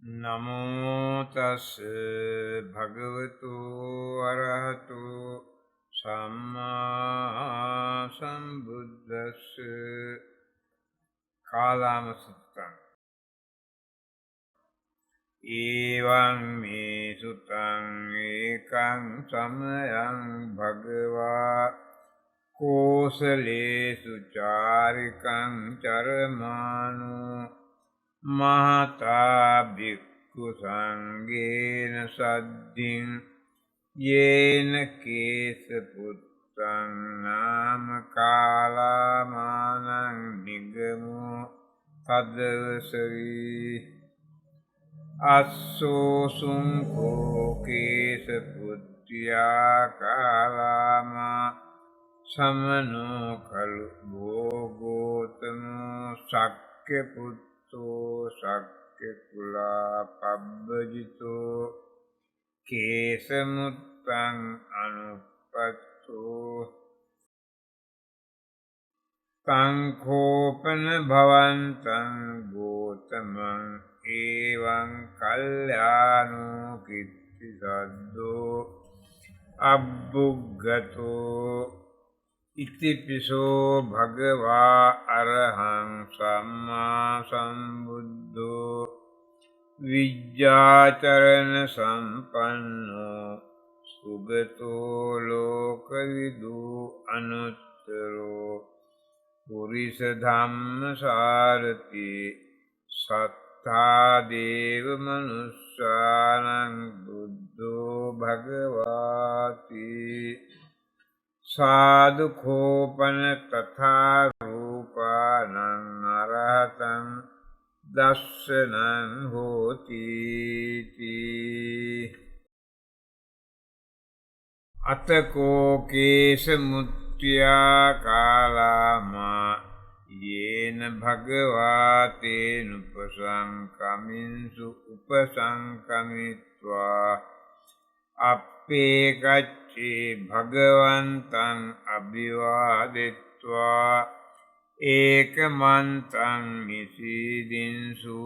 නමෝ තස් භගවතු අරහතු සම්මා සම්බුද්දස්ස කාලම සුත්තං ඊවං මේ සුතං ඒකං සමයං භගවා කෝසලේසු චාරිකං චරමානෝ මහතා භික්ඛු සංඝේන සද්ධින් යේන කේස පුත්තං නාම කාලාමානං නිගමෝ තදවසවි අස්සෝසුං කෝ කේස පුත්ත්‍යා කාලාමා සමනෝ කලු භෝගෝතමෝ සක්්‍ය සක්්‍ය කුලා පබ්බජිතෝ කේසමුත්තං අනුපත්තෝ සංඛෝපන භවන්තං ගෝතමං ඒවං කල්යානෝ කිත්ති සද්දෝ අබ්බුග්ගතෝ ඉතිපිසෝ භගවා අරහං සම්මා සම්බුද්ධෝ විජ්ජාචරණ සම්පන්නෝ සුගතෝ ලෝකවිදු අනුත්තරෝ පුරිස ධම්ම සාරති සත්තා දේව මනුස්සානං බුද්ධෝ භගවාති සාදුකෝපන තථා රූපානං අරහතං දස්සනං හෝති අතකෝ කේස මුත්‍ත්‍යා කාලාමා යේන භගවාතේන උපසංකමින්සු උපසංකමිත්වා අපේ ගච්ඡේ භගවන්තං අභිවාදෙත්වා ඒකමන්තං නිසීදින්සු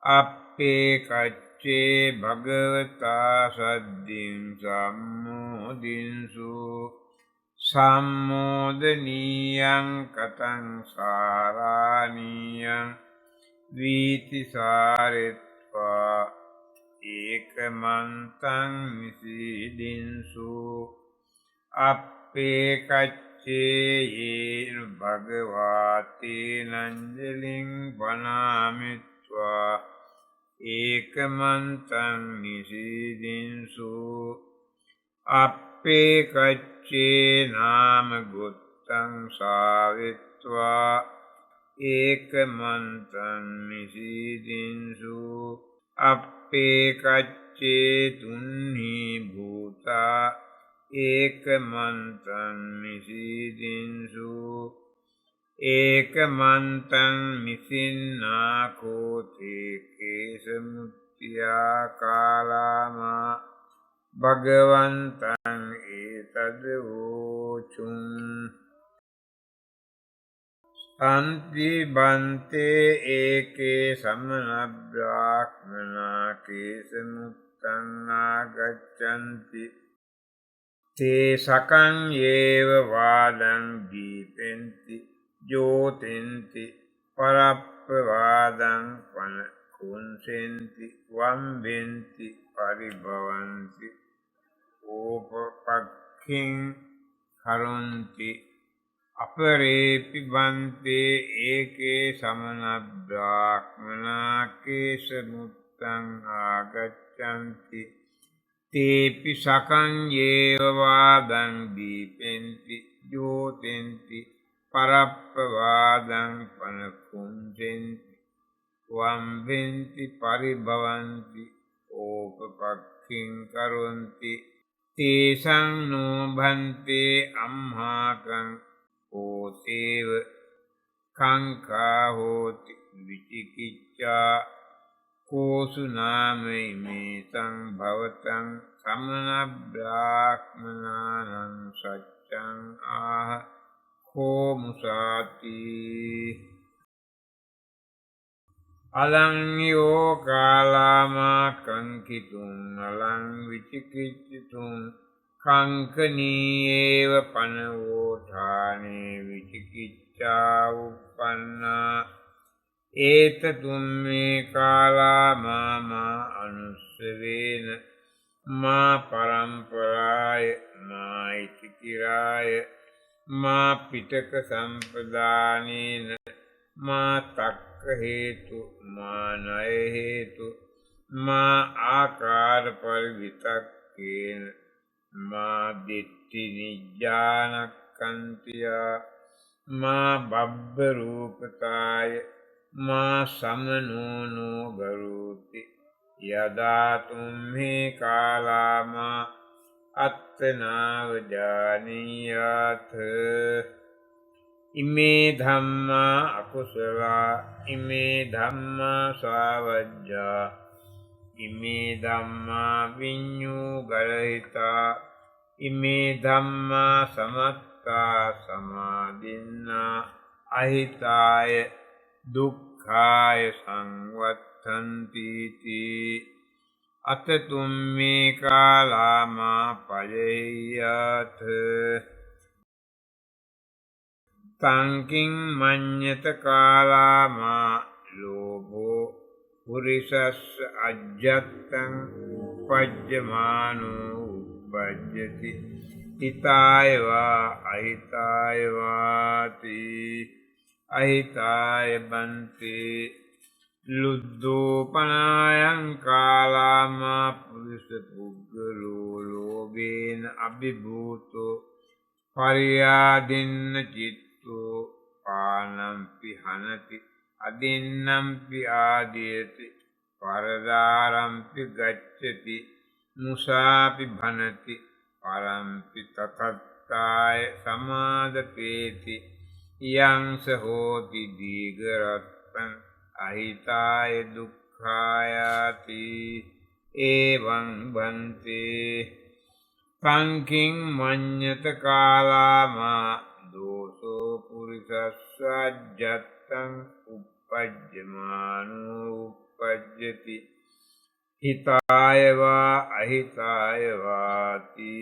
අපේ කච්චේ භගවතා සද්දින් සම්මෝදින්සු සම්මෝදනීයං කතං සාරාණීයං වීතිසාරෙත්වා ඒකමන්තං නිසීදින්සු අපේ කච්චේ යේන භගවාතේනංජලින් වනාමිත්වා ඒකමන්තං නිසීදින්සු අපේ කච්චේ නාම ගුත්තං සාවිත්වා ඒකමන්තං නිසීදින්සු අපේ කච්චේ තුන්හි භූතා ඒකමන්තං නිසීදින්සු ඒකමන්තං නිසින්නාකෝතේ කේසමුත්‍ත්‍යා කාලාමා භගවන්තං ඒතද වූචුං සන්ති බන්තේ ඒකේ සමන බ්‍රාහ්මනා කේසමුත්තං ආගච්ඡanti තේ සකං යේව වාදං දීපෙන්ති ජෝතින්ති පරප්පවාදං පන කුංසෙන්ති වම්බෙන්ති පරිභවಂತಿ ඕපපක්ඛින් කරොන්ති අපරේපි බන්තේ ඒකේ සමන බ්‍රාහ්මනා කේසමුත්තං ආගච්ඡanti තේපි සකං යේව වාදං දීපෙන්ති ජෝතෙන්ති පරප්පවාදං පනකුංසෙන්ති වම්බෙන්ති පරිභවಂತಿ ඕපපක්ඛින් කරොන්ති තේසං නෝභන්තේ අම්හාකං ඕතේව කංකා හෝති විචිකිච්ඡා කෝසු නාමයිමේ සංභවතං සමන බ්‍රාහ්මනානං සච්ඡං ආහ කෝ මුසාති අලං යෝ කාලාමා කංකිතුං අලං විචිකිච්ඡිතුං කංකනීයේව පනවෝඨානේ විචිකිච්ඡා උප්පන්නා ඒතතුම්මේ කාලාමා අනුස්සවේන මා පරම්පරාය මා ඉතිකිරාය මා පිටක සම්පදානේන මා තක්ක හේතු මා ණය හේතු මා ආකාර පරිවිතක්කේන මා දිට්ඨි නිජ්ජානක්ඛන්තියා මා බබ්බ රූපතාය මා සමනෝනෝ ගරෝති යදා තුම්හි කාලාමා අත්තනාව ජානීයාත ඉමේ ධම්මා අකුසලා ඉමේ ධම්මා සාවජ්ජා ඉමේ ධම්මා විඤ්ඤූ ගරහිතා ඉමේ ධම්මා සමත්තා සමාදින්නා අහිතාය දුක්ඛාය සංවත්තන්ති තී අතතුම්මේ කාලාමා පජෙය්‍යාත තංකින් මඤ්ඤත කාලාමා ලෝභෝ පුරිසස්ස අජ්ජත්තං උපජ්ජමානෝ උපජ්ජති හිතාය වා අහිතාය වාති අහිතාය බන්තේ ලුද්ධෝපනායං කාලාමා පුරිස පුග්ගලෝ ලෝභේන අභිභූතෝ පරියාදින්න චිත්තෝ පානම්පි හනති අදින්නම්පි ආදීයති පරදාරම්පි ගච්ඡති මුසාපි භනති පරම්පි තතත්තාය සමාදපේති යංස හෝති දීඝරත්තං අහිතාය දුක්ඛායාති එවං බන්තේ සංකින් මඤ්ඤත කාලාමා දෝසෝ පුරිසස්සජ්ජත්තං uppajjamaano uppajjati හිතාය වා අහිතාය වාති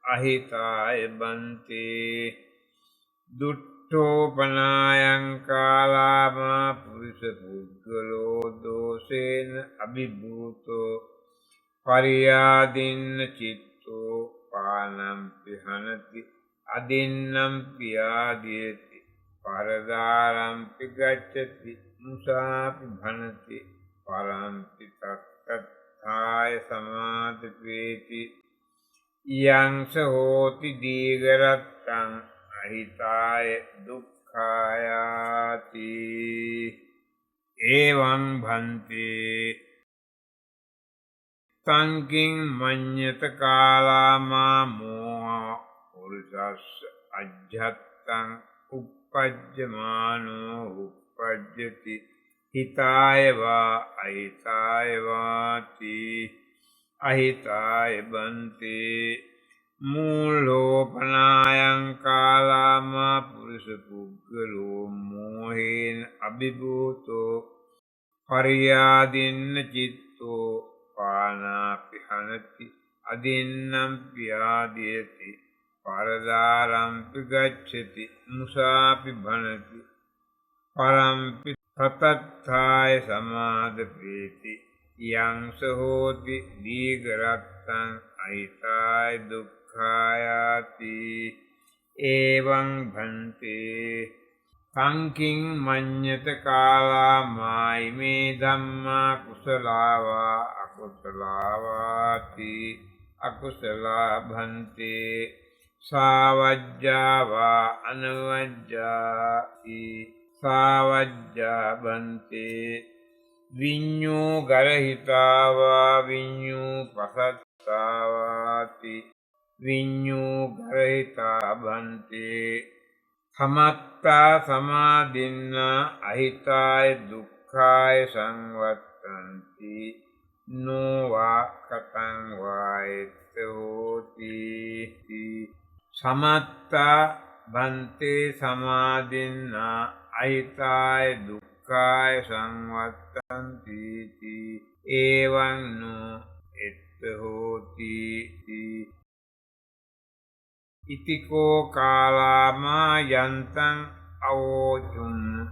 අහිතාය බන්තේ දුට්ඨෝපනායං කාලාමා පුරිස පුද්ගලෝ දෝසේන අභිභූතෝ පරියාදින්න චිත්තෝ පානම්පි හනති අදින්නම්පි ආදීයති පරදාරම්පි ගච්ඡති මුසාපි භනති පරම්පි තත්තත්ථාය සමාදපේති යංස හෝති දීඝරත්තං අහිතාය දුක්ඛායාති එවං භන්තේ සංකින් මඤ්ඤත කාලාමා මෝහ පුරිසස්ස අජ්ජත්තං uppajjamaano uppajjati හිතාය වා අහිතාය වාති අහිතාය බන්තේ මූලෝපනායං කාලාමා පුරිස පුග්ගලෝ මෝහේන අභිභූතෝ පරියාදින්න චිත්තෝ පානාපි හනති අදින්නම්පි ආදීයති පරදාරම්පි ගච්ඡති මුසාපි භනති පරම්පි තතත්ථාය සමාදපේති යංස හෝති දීඝරත්තං අහිතාය දුක්ඛායාති එවං භන්තේ සංකින් මඤ්ඤත කාලාමා ඉමේ ධම්මා කුසලාවා අකුසලාවාති අකුසලා භන්තේ සාවජ්ජාවා අනවජ්ජාති සාවජ්ජා භන්තේ විඤ්ඤෝ ගරහිතාවා විඤ්ඤෝ පසත්තාවාති විඤ්ඤෝ ගරහිතා භන්තේ සමත්තා සමාදින්නා අහිතාය දුක්ඛාය සංවත්තන්ති නොවා කතං වායත් හෝති සමත්තා බන්තේ සමාදින්නා අහිතාය දුක්ඛාය දුක්ඛාය සංවත්තන්ති එවං නෝ එත්ත හෝති ඉතිකෝ කාලාමා යන්තං අවෝචුන්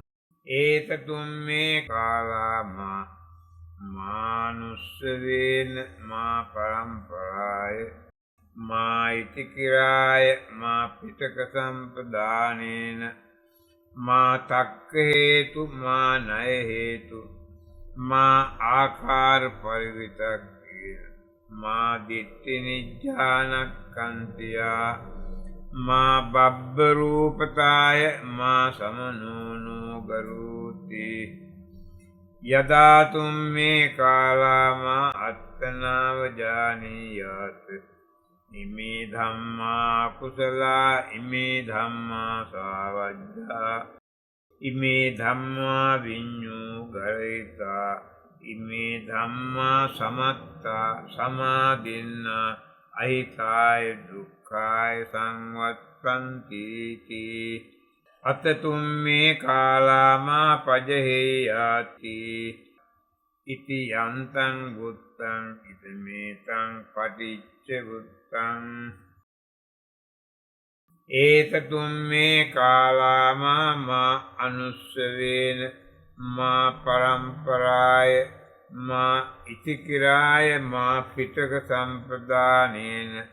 ඒතතුම් මේ කාලාමා මානුස්සවේන මා පරම්පරාය මා ඉතිකිරාය මා පිටක සම්පදානේන මා තක්ක හේතු මා ණය හේතු මා ආකාර පරිවිතක්කය මා දිට්ඨි නිජ්ජානක්ඛන්තියා මා බබ්බ රූපතාය මා සමනෝනෝ ගරුති යදා තුම් මේ කාලාමා අත්තනාව ජානීයාත් ඉමේ ධම්මා කුසලා ඉමේ ධම්මා සාවජ්ජා ඉමේ ධම්මා විඤ්ඤූ ගරිතා ඉමේ ධම්මා සමත්තා සමාදින්නා අහිතාය දුක්ඛාය සංවත්තන්ති අතතුම් මේ කාලාමා පජහෙයාති ඉති යන්තං බුත්තං ඉදමේතං පටිච්ච බුත්තං ඒතතුම් මේ කාලාමා මා අනුස්සවේන මා පරම්පරාය මා ඉතිකිරාය මා පිටක සම්පදානේන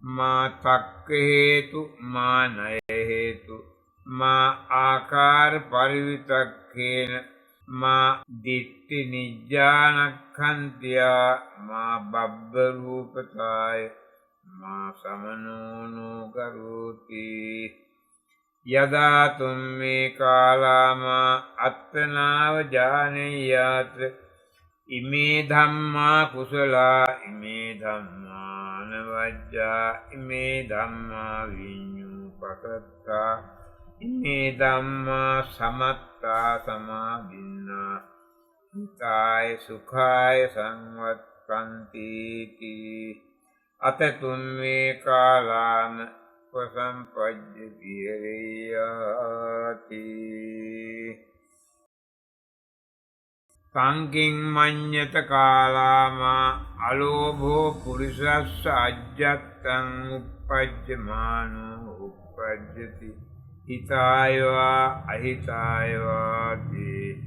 මා තක්ක හේතු මා ණය හේතු මා ආකාර පරිවිතක්කේන මා දිට්ඨි නිජ්ජානක්ඛන්තියා මා බබ්බ රූපතාය මා සමනෝනෝ ගරුති යදා තුම් මේ කාලාමා අත්තනාව ජානීයාත් ඉමේ ධම්මා කුසලා ඉමේ ධම්මා නවජ්ජා ඉමේ ධම්මා විඤ්ඤූ පකත්තා ඉමේ ධම්මා සමත්තා සමාදින්නා හිතාය සුඛාය සංවත්තන්ති අතතුම් මේ කාලාම උපසම්පජ්ජ විහෙරයාති සංකින් මඤ්ඤත කාලාමා අලෝභෝ පුරිසස්ස අජ්ජත්තං උප්පජ්ජමානෝ උප්පජ්ජති හිතායවා අහිතායවාති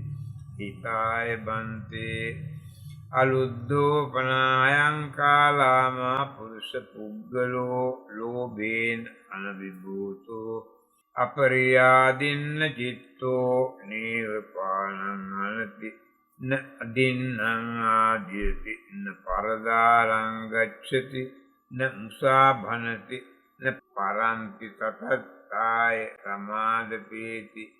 හිතාය බන්තේ අලුද්ධෝපනායං කාලාමා පුරුෂ පුද්ගලෝ ලෝභේන අනවිභූතෝ අපරියාදින්න චිත්තෝ නීවපානං අනති න අදින්නං ආදීයති න පරදාරං ගච්ඡති න මුසා භනති න පරන්ති තතත්තාය සමාදපේති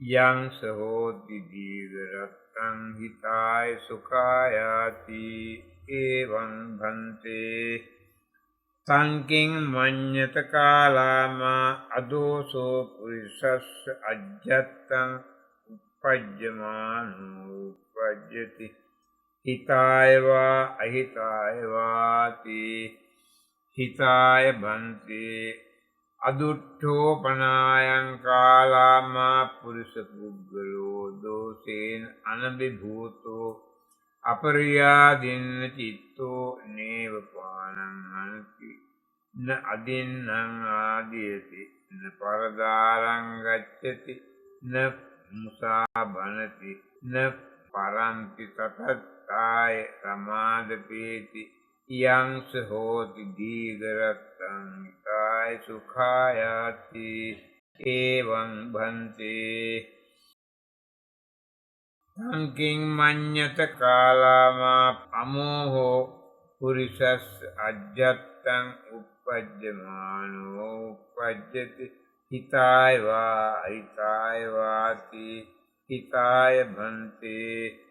යං සහෝති දීඝරත්තං හිතාය සුඛායාති එවං භන්තේ සංකින් මඤ්ඤත කාලාමා අදෝසෝ පුරිසස්ස අජ්ජත්තං උපජ්ජමානෝ උපජ්ජති හිතායවා අහිතායවාති හිතාය බන්තේ අදුට්ඨෝපනායං කාලාමා පුරිස පුද්ගලෝ දෝසේන අනබිභූතෝ අපරියාදින්න චිත්තෝ නේව පානං අනති න අදින්නං ආදීයති න පරදාරං ගච්ඡති න මුසා භනති න පරන්ති තතත්තාය සමාදපේති යං සහෝති දීඝරත්තං හිතාය සුඛායාති එවං භන්තේ සංකින් මඤ්ඤත කාලාමා අමෝහෝ පුරිසස් අජ්ජත්තං උප්පජ්ජමානෝ උප්පජ්ජති හිතායවා අහිතායවාති හිතාය භන්තේ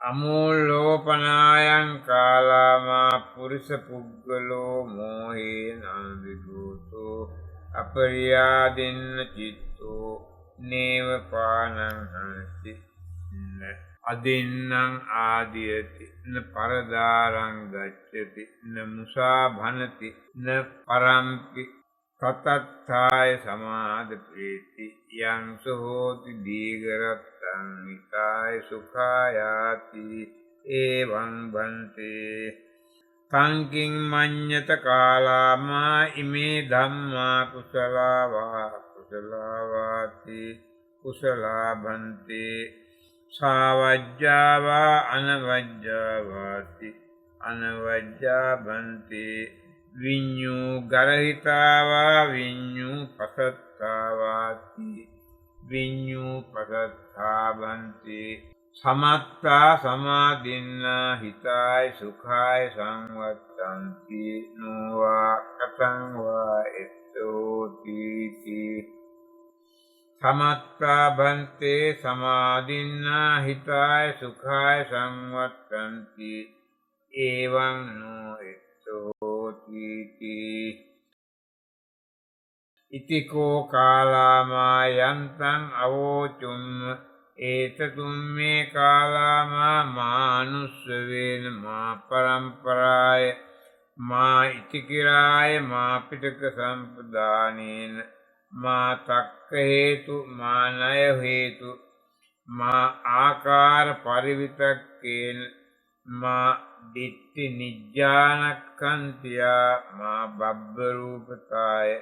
අමෝලෝපනායං කාලාමා පුරිස පුද්ගලෝ මෝහේන අවිභූතෝ අපරියාදින්න චිත්තෝ නේව පානං හනති න අදින්නං ආදීයති න පරදාරං ගච්ඡති න මුසා භනති න පරම්පි තතත්ථාය සමාදපේති යං සෝති දීඝරත්තං හිතාය සුඛායාති එවං බන්තේ තංකින් මඤ්ඤත කාලාමා ඉමේ ධම්මා කුසලාවාති කුසලා බන්තේ සාවජ්ජාවා අනවජ්ජාවාති අනවජ්ජා බන්තේ විඤ්ඤු ගරහිතාවා විඤ්ඤු පසත්තාවාති විඤ්ඤු පසත්තා බන්තේ සමත්තා සමාදින්නා හිතාය සුඛාය සංවත්තන්ති නොවා කතං වා එත්තෝති සමත්තා බන්තේ සමාදින්නා හිතාය සුඛාය සංවත්තන්ති එවං නෝ එත්තෝති ඉතිකෝ කාලාමා යන්තං අවෝචුම්ම ඒතතුම්මේ කාලාමා මානුස්සවේන මා පරම්පරාය මා ඉතිකිරාය මා පිටක සම්පදානේන මා තක්ක හේතු මා ණය හේතු මා ආකාර පරිවිතක්කේන මා දිට්ඨි නිජ්ජානක්ඛන්තියා මා බබ්බ රූපතාය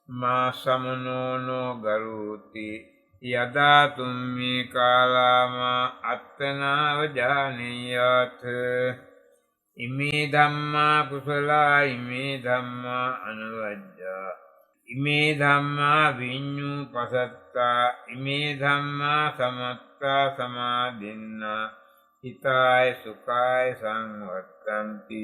මා සමනෝනෝ ගරෝති යදා තුම්මේ කාලාමා අත්තනාව ජානීයාත් ඉමේ ධම්මා කුසලා ඉමේ ධම්මා අනුවජ්ජා ඉමේ ධම්මා විඤ්ඤු පසත්තා ඉමේ ධම්මා සමත්තා සමාදින්නා හිතාය සුඛාය සංවත්තන්ති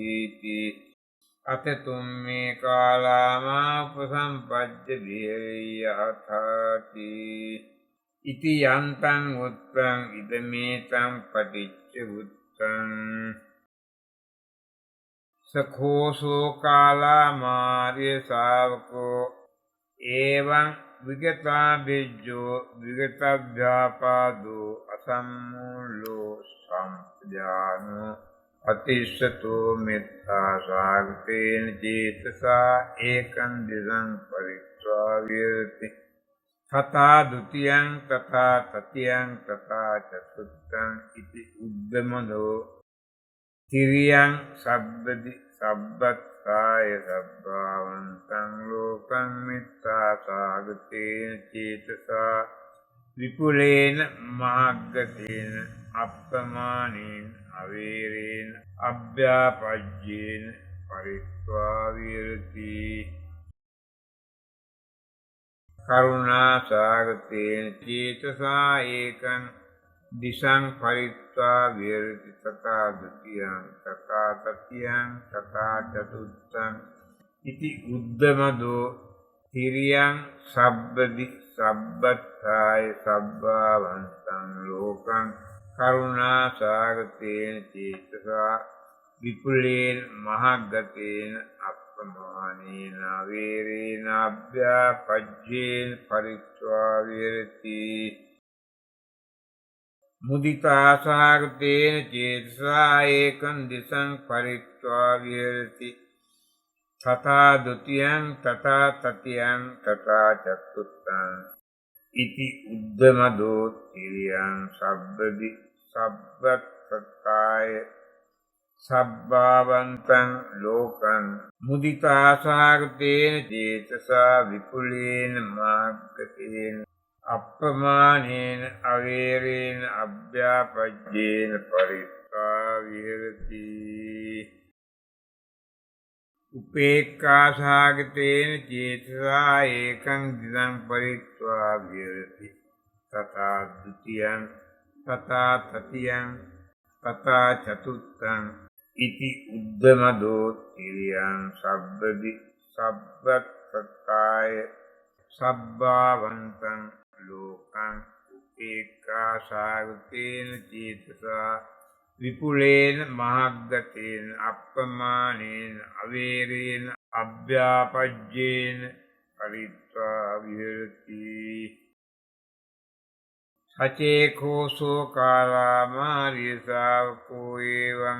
අතතුම්මේ කාලාමා උපසම්පජ්ජ විහෙයථාති ඉති යන්තං උත්තං ඉදමේතං පටිච්ච උත්තං සඛෝසෝ කාලාමාර්ය ශාවකෝ එවං විගතා බිජ්ජෝ විගතභ්‍යාපාදෝ අසම්මූලෝ සම්පජානෝ අතිස්සතෝ මෙත්තා සාගතේන චේතසා ඒකං දිසං පරිත්වා විරති තථා ဒ ුතියං තථා තතියං තථා චතුත්තං ඉති උද්දමනෝ තිරියං සබ්බදි සබ්බත්තාය සබ්බාවන්තං ලෝකං මෙත්තා සාගතේන චේතසා විපුලේන මාග්ගතේන අප්පමානේන අවේරේන අභ්‍යාපජ්ජේන පරිත්වා විරති කරුණා සාගතේන චේතසා ඒකං දිසං පරිත්වා විරති තථා ဒ ුතියං තථා තතියං තථා චතුත්තං ඉති උද්දමදෝ තිරියං සබ්බදි සබ්බත්තාය සබ්බාවන්තං ලෝකං කරුණා සාගතේන චේතසා විපුලේන මහග්ගතේන අප්පමානේන අවේරේන අභ්‍යාපජ්ජේන පරිත්වා විරති මුදිතා සාගතේන චේතසා ඒකං දිසං පරිත්වා විරති තථා ဒ ුතියං තථා තතියං තථා චතුත්තං ඉති උද්දමදෝ තිරියං සබ්බදි සබ්බත්තාය සබ්බාවන්තං ලෝකං මුදිතා සාගතේන චේතසා විපුලේන මාග්ගතේන අප්පමානේන අවේරේන අභ්‍යාපජ්ජේන පරිත්වා විහෙරති උපේක්ඛා සාගතේන චේතසා ඒකං දිසං පරිත්වා විහෙරති තථා ဒ ුතියං තථා තතියං තථා චතුත්තං ඉති උද්දමදෝ තිරියං සබ්බදි සබ්බත්තාය සබ්බාවන්තං ලෝකං උපේක්ඛා සාගතේන චේතසා විපුලේන මහග්ගතේන අප්පමානේන අවේරේන අභ්‍යාපජ්ජේන පරිත්වා විහෙරති සචේකෝසෝ කාලාමාර්ය ශාවකෝ එවං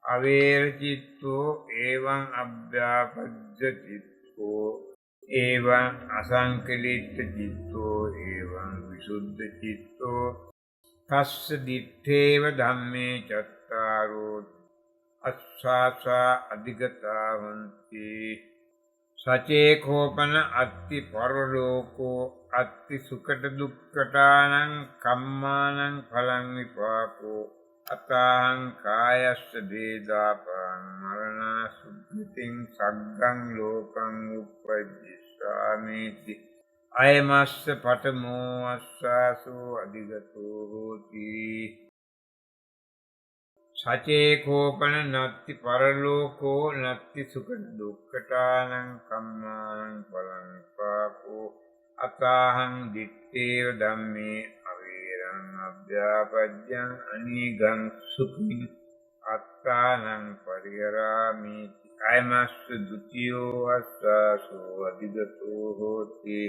අවේර චිත්තෝ එවං අභ්‍යාපජ්ජ චිත්තෝ එවං අසංකලිත චිත්තෝ එවං විසුද්ධ චිත්තෝ තස්ස දිත්තේව ධම්මේ චත්තාරෝ අස්සාසා අධිගතා හොන්ති සචේ කෝපන අත්ති පරලෝකෝ අත්ති සුකට දුක්ඛතානං කම්මානං ඵලං විපාකෝ අතං කායස්ස වේදාපං මරණ සුද්ධිතින් සග්ගං ලෝකං උප්පජ්ජාමේති අයමස්ස පඨමෝ අස්සාසෝ අධිගතෝ හෝති සචේ කෝපන නත්ති පරලෝකෝ නත්ති සුඛ දුක්ඛතානං කම්මානං ඵලං විපාකෝ අතහං දිත්තේව ධම්මේ අවේරං අභ්‍යාපජ්ජං අනීගං සුඛින් අත්තානං පරිහරාමි අයමස්ස ဒ ුතියෝ අස්සාසෝ අධිගතෝ හෝති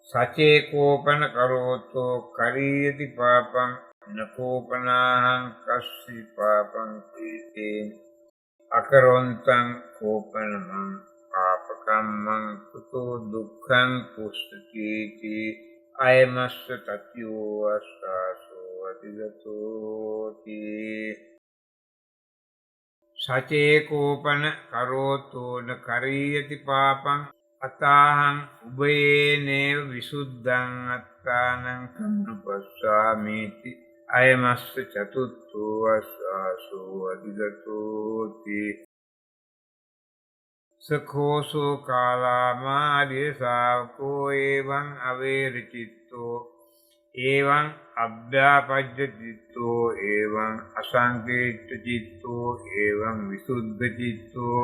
සචේ කෝපන කරෝතෝ කරීයති පාපං නකෝපනාහං කස්සි පාපං තේතේ අකරොන්තං කෝපනමං පාපකම්මං කුතෝ දුක්ඛං පුස්සති අයමස්ස තත්‍යෝ අස්සාසෝ අධිගතෝති සචේ කෝපන කරෝතෝ න කරීයති පාපං අතාහං උභයේනේව විසුද්ධං අත්තානං කම්මපස්සාමේති අයමස්ස චතුත්ථෝ අස්සාසෝ අධිගතෝති සඛෝසෝ කාලාමාර්ය ශාවකෝ එවං අවේරචිත්තෝ එවං අභ්‍යාපජ්ජ චිත්තෝ එවං අසංකේත චිත්තෝ එවං විසුද්ධ චිත්තෝ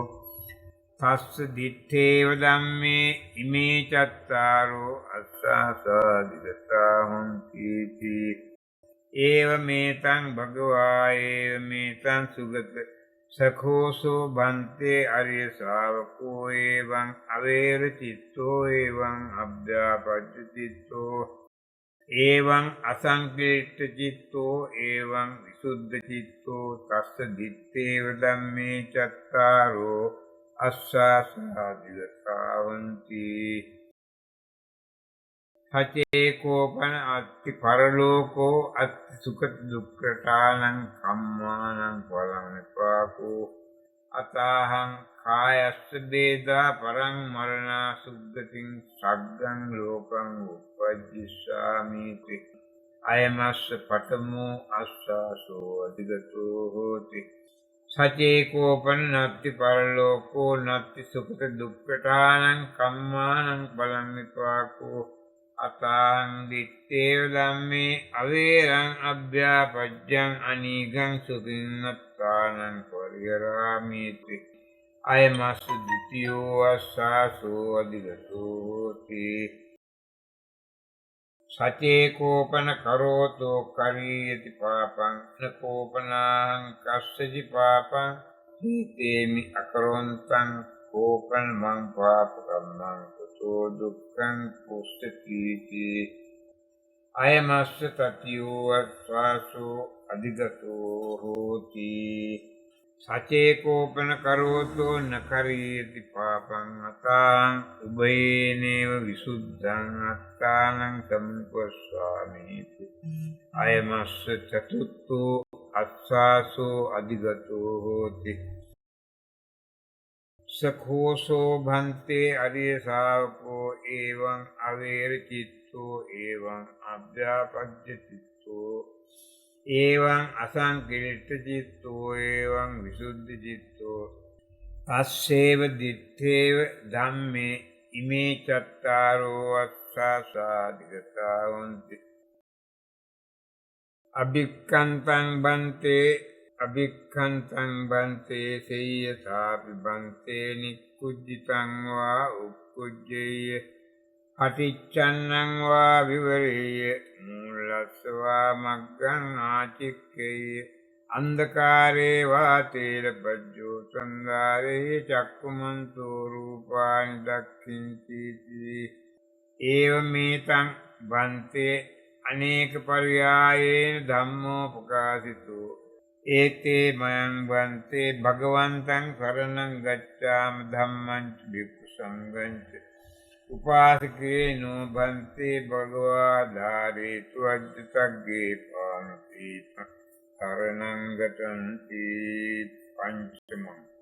තස්ස දිත්තේව ධම්මේ ඉමේ චත්තාරෝ අස්සාසාදිගතා හොන්ති ඒව මේතං භගවා ඒව මේතං සුගත සඛෝසෝ බන්තේ අරිය ශාවකෝ එවං අවේර චිත්තෝ එවං අභ්‍යාපජ්ජ චිත්තෝ එවං අසංකේත චිත්තෝ එවං විසුද්ධ චිත්තෝ තස්ස දිත්තේව ධම්මේ චත්තාරෝ අස්සාසාදිගතා හොන්ති සචේ කෝපන අත්ති පරලෝකෝ අත්ති සුඛ දුක්ඛතානං කම්මානං ඵලං විපාකෝ අතහං කායස්ස වේදා පරං මරණා සුද්ධතින් සග්ගං ලෝකං උප්පජ්ජිස්සාමි අයමස්ස පඨමෝ අස්සාසෝ අධිගතෝ හෝති සචේ කෝපන නත්ති පරලෝකෝ නත්ති සුඛ දුක්ඛතානං කම්මානං ඵලං විපාකෝ අතං දිත්තේව ධම්මේ අවේරං අභ්‍යාපජ්ජං අනීගං සුඛින්නත්තානං පරිහරාමි අයමස්ස ဒ ුතියෝ අස්සාසෝ අධිගතෝ හෝති සචේ කෝපන කරෝතෝ කරීයති පාපං නකෝපනාං කස්සති පාපං තේමි අකරොන්තං කෝපන මං පාපකම්මං කුතෝ දුක්ඛං පුස්සති අයමස්ස තතියෝ අස්සාසෝ අධිගතෝ හෝති සචේ කෝපන කරෝතෝ නකරීයති පාපං අතං උභයේනේව විසුද්ධං අත්තානං සම්පස්සාමි අයමස්ස චතුත්ථෝ අස්සාසෝ අධිගතෝ හෝති සඛෝසෝ භන්තේ අරිය ශාවකෝ එවං අවේර චිත්තෝ එවං අභ්‍යාපජ්ජ චිත්තෝ එවං අසංකේත චිත්තෝ එවං විසුද්ධ චිත්තෝ තස්සේව දිත්තේව ධම්මේ ඉමේ චත්තාරෝ අස්සාසාදිගතා හොන්ති අභික්ඛන්තං බන්තේ සේයථාපි බන්තේ නික්කුජ්ජිතං වා උක්කුජ්ජේය අටිච්ඡන්නං වා විවරේය මූලස්සවා මග්ගං ආචික්කේය අන්ධකාරේ වාතේල පජ්ජෝ සංදාරේ චක්කුමන්තෝ රූපානි දක්ඛින්ති ඒවමේතං බන්තේ අනේක පරියායේන ධම්මෝ ප්‍රකාශිතෝ ඒතේ මයං වන්තේ භගවන්තං සරණං ගච්ඡාමි ධම්මං භික්ඛු සංගංච උපාසකේනෝ බන්තේ භගවා ධාරේතු අජ්ජතග්ගේ පානති තරණං ගතන්ති පංචමං